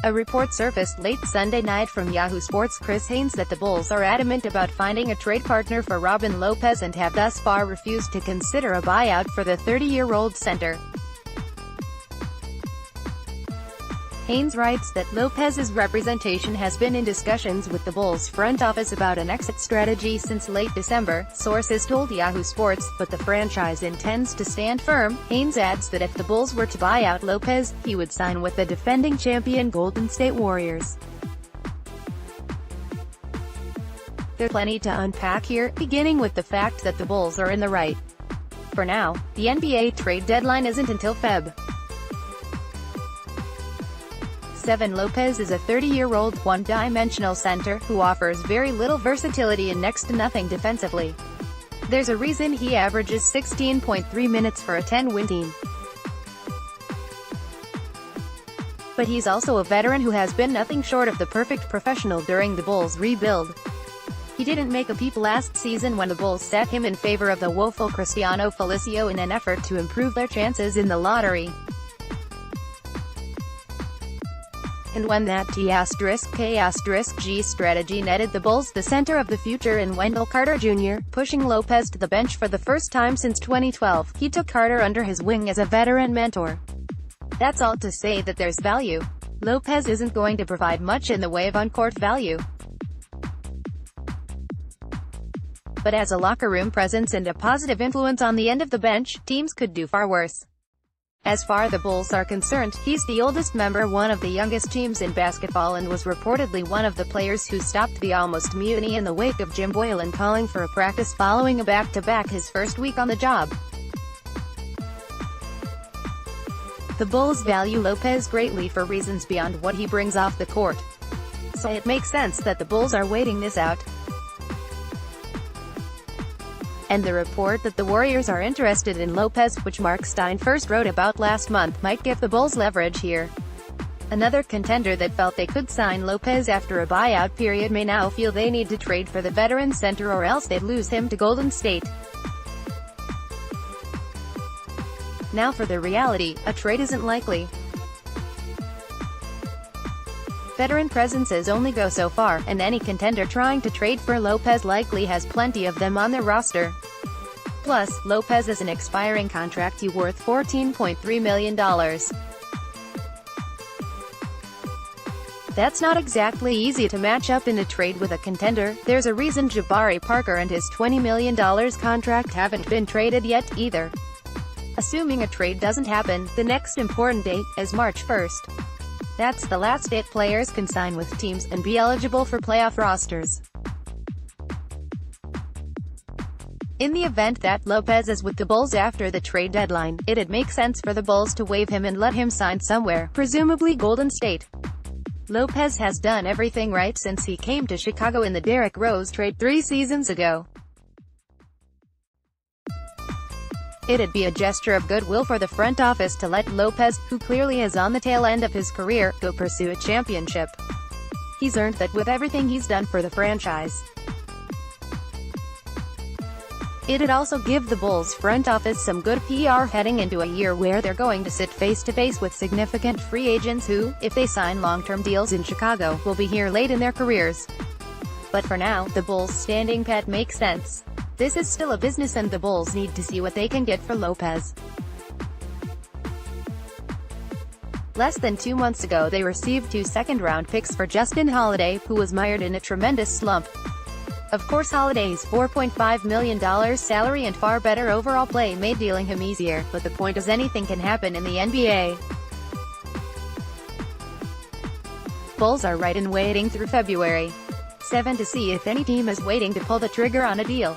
A report surfaced late Sunday night from Yahoo Sports Chris Haynes that the Bulls are adamant about finding a trade partner for Robin Lopez and have thus far refused to consider a buyout for the 30-year-old center. Haynes writes that Lopez's representation has been in discussions with the Bulls front office about an exit strategy since late December, sources told Yahoo Sports, but the franchise intends to stand firm. Haynes adds that if the Bulls were to buy out Lopez, he would sign with the defending champion Golden State Warriors. There's plenty to unpack here, beginning with the fact that the Bulls are in the right. For now, the NBA trade deadline isn't until Feb. 7. Lopez is a 30-year-old, one-dimensional center, who offers very little versatility and next to nothing defensively. There's a reason he averages 16.3 minutes for a 10-win team. But he's also a veteran who has been nothing short of the perfect professional during the Bulls' rebuild. He didn't make a peep last season when the Bulls set him in favor of the woeful Cristiano Felicio in an effort to improve their chances in the lottery. And when that T*K*G strategy netted the Bulls the center of the future in Wendell Carter Jr., pushing Lopez to the bench for the first time since 2012, he took Carter under his wing as a veteran mentor. That's all to say that there's value. Lopez isn't going to provide much in the way of on-court value, but as a locker room presence and a positive influence on the end of the bench, teams could do far worse. As far as the Bulls are concerned, he's the oldest member, one of the youngest teams in basketball, and was reportedly one of the players who stopped the almost mutiny in the wake of Jim Boylen calling for a practice following a back-to-back his first week on the job. The Bulls value Lopez greatly for reasons beyond what he brings off the court, so it makes sense that the Bulls are waiting this out. And the report that the Warriors are interested in Lopez, which Mark Stein first wrote about last month, might give the Bulls leverage here. Another contender that felt they could sign Lopez after a buyout period may now feel they need to trade for the veteran center or else they'd lose him to Golden State. Now for the reality, a trade isn't likely. Veteran presences only go so far, and any contender trying to trade for Lopez likely has plenty of them on their roster. Plus, Lopez is an expiring contract worth $14.3 million. That's not exactly easy to match up in a trade with a contender. There's a reason Jabari Parker and his $20 million contract haven't been traded yet, either. Assuming a trade doesn't happen, the next important date is March 1st. That's the last date players can sign with teams and be eligible for playoff rosters. In the event that Lopez is with the Bulls after the trade deadline, it'd make sense for the Bulls to waive him and let him sign somewhere, presumably Golden State. Lopez has done everything right since he came to Chicago in the Derrick Rose trade 3 seasons ago. It'd be a gesture of goodwill for the front office to let Lopez, who clearly is on the tail end of his career, go pursue a championship. He's earned that with everything he's done for the franchise. It'd also give the Bulls front office some good PR heading into a year where they're going to sit face-to-face with significant free agents who, if they sign long-term deals in Chicago, will be here late in their careers. But for now, the Bulls' standing pat makes sense. This is still a business and the Bulls need to see what they can get for Lopez. Less than 2 months ago they received 2 second-round picks for Justin Holiday, who was mired in a tremendous slump. Of course, Holiday's $4.5 million salary and far better overall play made dealing him easier, but the point is anything can happen in the NBA. Bulls are right in waiting through February 7 to see if any team is waiting to pull the trigger on a deal.